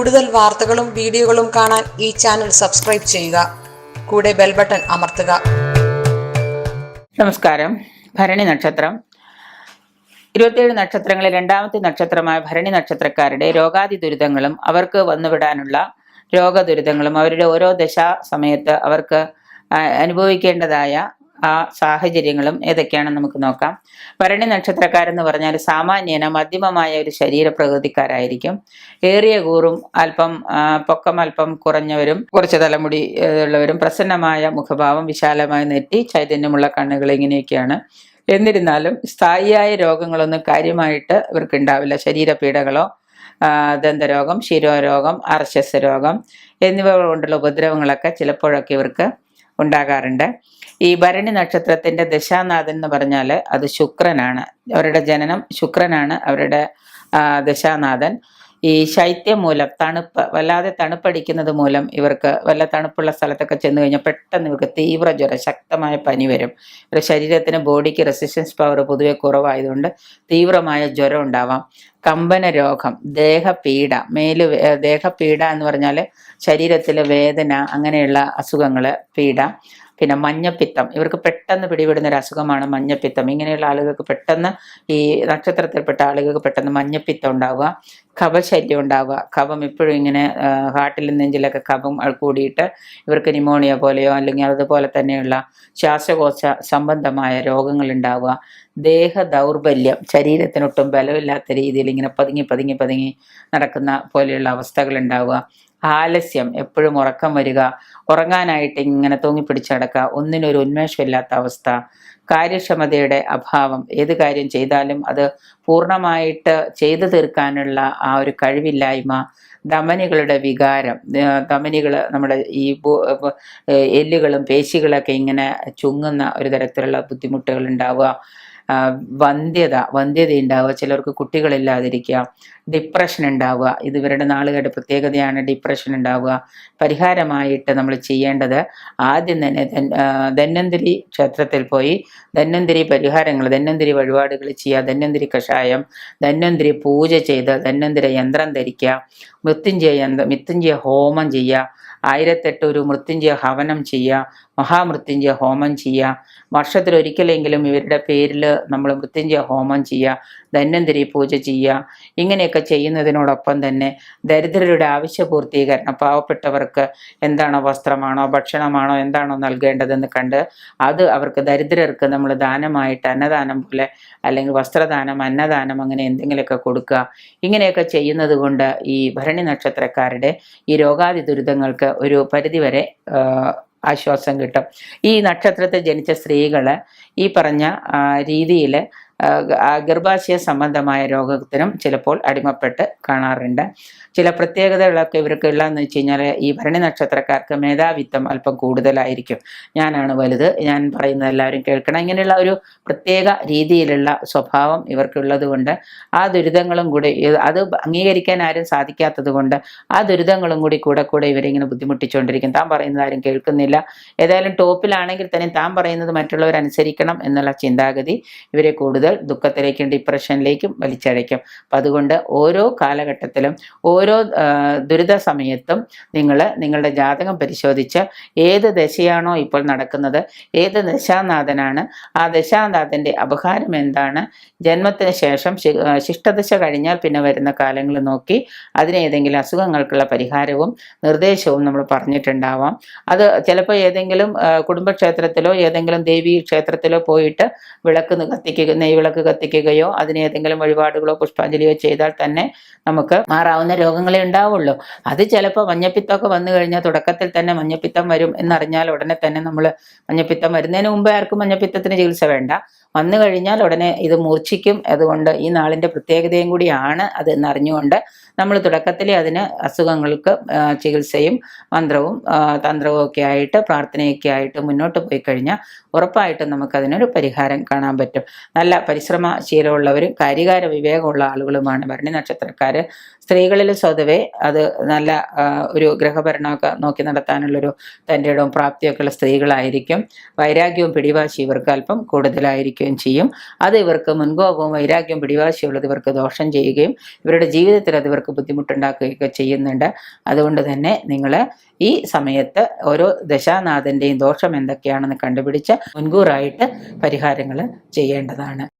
കൂടുതൽ വാർത്തകളും വീഡിയോകളും കാണാൻ ഈ ചാനൽ സബ്സ്ക്രൈബ് ചെയ്യുക. കൂടെ ബെൽ ബട്ടൺ അമർത്തുക. നമസ്കാരം. ഭരണി നക്ഷത്രം 27 നക്ഷത്രങ്ങളിൽ രണ്ടാമത്തെ നക്ഷത്രമായ ഭരണി നക്ഷത്രക്കാരുടെ രോഗാദി ദുരിതങ്ങളും അവർക്ക് വന്നുവിടാനുള്ള രോഗദുരിതങ്ങളും അവരുടെ ഓരോ ദശാ സമയത്ത് അവർക്ക് അനുഭവിക്കേണ്ടതായ ആ സാഹചര്യങ്ങളും ഏതൊക്കെയാണെന്ന് നമുക്ക് നോക്കാം. ഭരണി നക്ഷത്രക്കാരെന്ന് പറഞ്ഞാൽ സാമാന്യേന മധ്യമമായ ഒരു ശരീരപ്രകൃതിക്കാരായിരിക്കും. ഏറിയ കൂറും അല്പം പൊക്കം അല്പം കുറഞ്ഞവരും കുറച്ച് തലമുടി ഉള്ളവരും പ്രസന്നമായ മുഖഭാവം, വിശാലമായ നെറ്റി, ചൈതന്യമുള്ള കണ്ണുകൾ, ഇങ്ങനെയൊക്കെയാണ്. എന്നിരുന്നാലും സ്ഥായിയായ രോഗങ്ങളൊന്നും കാര്യമായിട്ട് ഇവർക്ക് ഉണ്ടാവില്ല. ശരീരപീഡകളോ ദന്തരോഗം, ശിരോരോഗം, അർശസ് രോഗം എന്നിവ കൊണ്ടുള്ള ഉപദ്രവങ്ങളൊക്കെ ചിലപ്പോഴൊക്കെ ഇവർക്ക് ഉണ്ടാകാറുണ്ട്. ഈ ഭരണി നക്ഷത്രത്തിന്റെ ദശാനാഥൻ എന്ന് പറഞ്ഞാൽ അത് ശുക്രനാണ്. അവരുടെ ജനനം ശുക്രനാണ് അവരുടെ ദശാനാഥൻ. ഈ ശൈത്യം മൂലം, വല്ലാതെ തണുപ്പടിക്കുന്നത് മൂലം ഇവർക്ക് വല്ല തണുപ്പുള്ള സ്ഥലത്തൊക്കെ ചെന്ന് കഴിഞ്ഞാൽ പെട്ടെന്ന് ഇവർക്ക് തീവ്ര ജ്വരം, ശക്തമായ പനി വരും. ഇവരുടെ ശരീരത്തിന്, ബോഡിക്ക് റെസിസ്റ്റൻസ് പവർ പൊതുവെ കുറവായതുകൊണ്ട് തീവ്രമായ ജ്വരം ഉണ്ടാവാം. കമ്പന രോഗം, ദേഹപീഡ, ദേഹപീഡ എന്ന് പറഞ്ഞാൽ ശരീരത്തിൽ വേദന, അങ്ങനെയുള്ള അസുഖങ്ങൾ, പീഡ. പിന്നെ മഞ്ഞപ്പിത്തം, ഇവർക്ക് പെട്ടെന്ന് പിടിപെടുന്ന ഒരു അസുഖമാണ് മഞ്ഞപ്പിത്തം. ഇങ്ങനെയുള്ള ആളുകൾക്ക് പെട്ടെന്ന്, ഈ നക്ഷത്രത്തിൽപ്പെട്ട ആളുകൾക്ക് പെട്ടെന്ന് മഞ്ഞപ്പിത്തം ഉണ്ടാവുക. കഫശല്യം ഉണ്ടാവുക. കഫം എപ്പോഴും ഇങ്ങനെ ഹാർട്ടിലും നെഞ്ചിലൊക്കെ കഫം കൂടിയിട്ട് ഇവർക്ക് ന്യൂമോണിയ പോലെയോ അല്ലെങ്കിൽ അതുപോലെ തന്നെയുള്ള ശ്വാസകോശ സംബന്ധമായ രോഗങ്ങൾ ഉണ്ടാവുക. ദേഹ ദൗർബല്യം, ശരീരത്തിനൊട്ടും ബലമില്ലാത്ത രീതിയിൽ ഇങ്ങനെ പതുങ്ങി പതുങ്ങി പതുങ്ങി നടക്കുന്ന പോലെയുള്ള അവസ്ഥകൾ ഉണ്ടാവുക. ആലസ്യം, എപ്പോഴും ഉറക്കം വരിക, ഉറങ്ങാനായിട്ട് ഇങ്ങനെ തൂങ്ങിപ്പിടിച്ചടക്കുക, ഒന്നിനൊരു ഉന്മേഷമില്ലാത്ത അവസ്ഥ. കാര്യക്ഷമതയുടെ അഭാവം, ഏത് കാര്യം ചെയ്താലും അത് പൂർണ്ണമായിട്ട് ചെയ്തു തീർക്കാനുള്ള ആ ഒരു കഴിവില്ലായ്മ. ധമനികളുടെ വികാരം, ധമനികൾ, നമ്മുടെ ഈ എല്ലുകളും പേശികളൊക്കെ ഇങ്ങനെ ചുങ്ങുന്ന ഒരു തരത്തിലുള്ള ബുദ്ധിമുട്ടുകൾ ഉണ്ടാവുക. വന്ധ്യത ഉണ്ടാവുക, ചിലർക്ക് കുട്ടികളില്ലാതിരിക്കുക. ഡിപ്രഷൻ ഉണ്ടാവുക, ഇത് ഇവരുടെ നാളുകളുടെ പ്രത്യേകതയാണ്. ഡിപ്രഷൻ ഉണ്ടാവുക. പരിഹാരമായിട്ട് നമ്മൾ ചെയ്യേണ്ടത് ആദ്യം തന്നെ ധന്വന്തരി ക്ഷേത്രത്തിൽ പോയി ധന്വന്തരി പരിഹാരങ്ങൾ, ധന്വന്തരി വഴിപാടുകൾ ചെയ്യുക. ധന്വന്തരി ധന്വന്തരി പൂജ ചെയ്ത് ധന്വന്തരി യന്ത്രം ധരിക്കുക. മൃത്യുഞ്ജയ ഹോമം ചെയ്യുക. 1008 ഒരു മൃത്യുഞ്ജയ ഹവനം ചെയ്യുക. മഹാമൃത്യുഞ്ജയ ഹോമം ചെയ്യുക. വർഷത്തിലൊരിക്കലെങ്കിലും ഇവരുടെ പേരിൽ നമ്മൾ മൃത്യുഞ്ജയ ഹോമം ചെയ്യുക, ധന്വന്തരി പൂജ ചെയ്യുക. ഇങ്ങനെയൊക്കെ ചെയ്യുന്നതിനോടൊപ്പം തന്നെ ദരിദ്രരുടെ ആവശ്യപൂർത്തീകരണം, പാവപ്പെട്ടവർക്ക് എന്താണോ, വസ്ത്രമാണോ ഭക്ഷണമാണോ എന്താണോ നൽകേണ്ടതെന്ന് കണ്ട് അത് അവർക്ക്, ദരിദ്രർക്ക് നമ്മൾ ദാനമായിട്ട് അന്നദാനം പോലെ, അല്ലെങ്കിൽ വസ്ത്രദാനം, അന്നദാനം, അങ്ങനെ എന്തെങ്കിലുമൊക്കെ കൊടുക്കുക. ഇങ്ങനെയൊക്കെ ചെയ്യുന്നത് കൊണ്ട് ഈ ഭരണി നക്ഷത്രക്കാരുടെ ഈ രോഗാദി ദുരിതങ്ങൾക്ക് ഒരു പരിധിവരെ ആശ്വാസം കിട്ടും. ഈ നക്ഷത്രത്തിൽ ജനിച്ച സ്ത്രീകൾ ഈ പറഞ്ഞ രീതിയിൽ ഗർഭാശയ സംബന്ധമായ രോഗത്തിനും ചിലപ്പോൾ അടിമപ്പെട്ട് കാണാറുണ്ട്. ചില പ്രത്യേകതകളൊക്കെ ഇവർക്ക് ഉള്ളതെന്ന് വെച്ച് കഴിഞ്ഞാൽ ഈ ഭരണി നക്ഷത്രക്കാർക്ക് മേധാവിത്വം അല്പം കൂടുതലായിരിക്കും. ഞാനാണ് വലുത്, ഞാൻ പറയുന്നത് എല്ലാവരും കേൾക്കണം, ഇങ്ങനെയുള്ള ഒരു പ്രത്യേക രീതിയിലുള്ള സ്വഭാവം ഇവർക്കുള്ളത് കൊണ്ട് ആ ദുരിതങ്ങളും കൂടി, അത് അംഗീകരിക്കാൻ ആരും സാധിക്കാത്തത് കൊണ്ട് ആ ദുരിതങ്ങളും കൂടി കൂടെ ഇവരിങ്ങനെ ബുദ്ധിമുട്ടിച്ചുകൊണ്ടിരിക്കും. താൻ പറയുന്നത് ആരും കേൾക്കുന്നില്ല. ഏതായാലും ടോപ്പിലാണെങ്കിൽ തന്നെ താൻ പറയുന്നത് മറ്റുള്ളവരനുസരിക്കണം എന്നുള്ള ചിന്താഗതി ഇവരെ കൂടുതൽ ദുഃഖത്തിലേക്കും ഡിപ്രഷനിലേക്കും വലിച്ചഴയ്ക്കും. അപ്പം അതുകൊണ്ട് ഓരോ കാലഘട്ടത്തിലും ഓരോ ദുരിത സമയത്തും നിങ്ങളുടെ ജാതകം പരിശോധിച്ച് ഏത് ദശയാണോ ഇപ്പോൾ നടക്കുന്നത്, ഏത് ദശാനാഥനാണ്, ആ ദശാനാഥൻ്റെ അപഹാരം എന്താണ്, ജന്മത്തിന് ശേഷം ശിഷ്ടദശ കഴിഞ്ഞാൽ പിന്നെ വരുന്ന കാലങ്ങൾ നോക്കി അതിനേതെങ്കിലും അസുഖങ്ങൾക്കുള്ള പരിഹാരവും നിർദ്ദേശവും നമ്മൾ പറഞ്ഞിട്ടുണ്ടാവാം. അത് ചിലപ്പോൾ ഏതെങ്കിലും കുടുംബക്ഷേത്രത്തിലോ ഏതെങ്കിലും ദേവീ ക്ഷേത്രത്തിലോ പോയിട്ട് നെയ്വിളക്ക് കത്തിക്കുകയോ അതിനേതെങ്കിലും വഴിപാടുകളോ പുഷ്പാഞ്ജലിയോ ചെയ്താൽ തന്നെ നമുക്ക് മാറാവുന്ന രോഗങ്ങളെ ഉണ്ടാവുള്ളൂ. അത് ചിലപ്പോൾ മഞ്ഞപ്പിത്തമൊക്കെ വന്നു കഴിഞ്ഞാൽ തുടക്കത്തിൽ തന്നെ മഞ്ഞപ്പിത്തം വരും എന്നറിഞ്ഞാൽ ഉടനെ തന്നെ നമ്മൾ, മഞ്ഞപ്പിത്തം വരുന്നതിന് മുമ്പേ ആർക്കും മഞ്ഞപ്പിത്തത്തിന് ചികിത്സ വേണ്ട, വന്നു കഴിഞ്ഞാൽ ഉടനെ ഇത് മൂർച്ഛിക്കും. അതുകൊണ്ട് ഈ നാളിൻ്റെ പ്രത്യേകതയും കൂടിയാണ് അത് എന്നറിഞ്ഞുകൊണ്ട് നമ്മൾ തുടക്കത്തിലെ അതിന് അസുഖങ്ങൾക്ക് ചികിത്സയും മന്ത്രവും തന്ത്രവും ഒക്കെ ആയിട്ട്, പ്രാർത്ഥനയൊക്കെ ആയിട്ട് മുന്നോട്ട് പോയി കഴിഞ്ഞാൽ ഉറപ്പായിട്ടും നമുക്കതിനൊരു പരിഹാരം കാണാൻ പറ്റും. നല്ല പരിശ്രമശീലമുള്ളവരും കാര്യകാര വിവേകമുള്ള ആളുകളുമാണ് ഭരണി നക്ഷത്രക്കാർ. സ്ത്രീകളിൽ സ്വതവേ അത് നല്ല ഒരു ഗ്രഹഭരണമൊക്കെ നോക്കി നടത്താനുള്ളൊരു തൻ്റെ ഇടവും പ്രാപ്തിയൊക്കെ ഉള്ള സ്ത്രീകളായിരിക്കും. വൈരാഗ്യവും പിടിവാശി ഇവർക്ക് അല്പം കൂടുതലായിരിക്കും. പ്രവർത്തിക്കുകയും ചെയ്യും. അത് ഇവർക്ക് മുൻകോപവും വൈരാഗ്യവും പിടിവാശിയുള്ളത് ഇവർക്ക് ദോഷം ചെയ്യുകയും ഇവരുടെ ജീവിതത്തിൽ അത് ഇവർക്ക് ബുദ്ധിമുട്ടുണ്ടാക്കുകയൊക്കെ ചെയ്യുന്നുണ്ട്. അതുകൊണ്ട് തന്നെ നിങ്ങൾ ഈ സമയത്ത് ഓരോ ദശാനാഥൻ്റെയും ദോഷം എന്തൊക്കെയാണെന്ന് കണ്ടുപിടിച്ച് മുൻകൂറായിട്ട് പരിഹാരങ്ങൾ ചെയ്യേണ്ടതാണ്.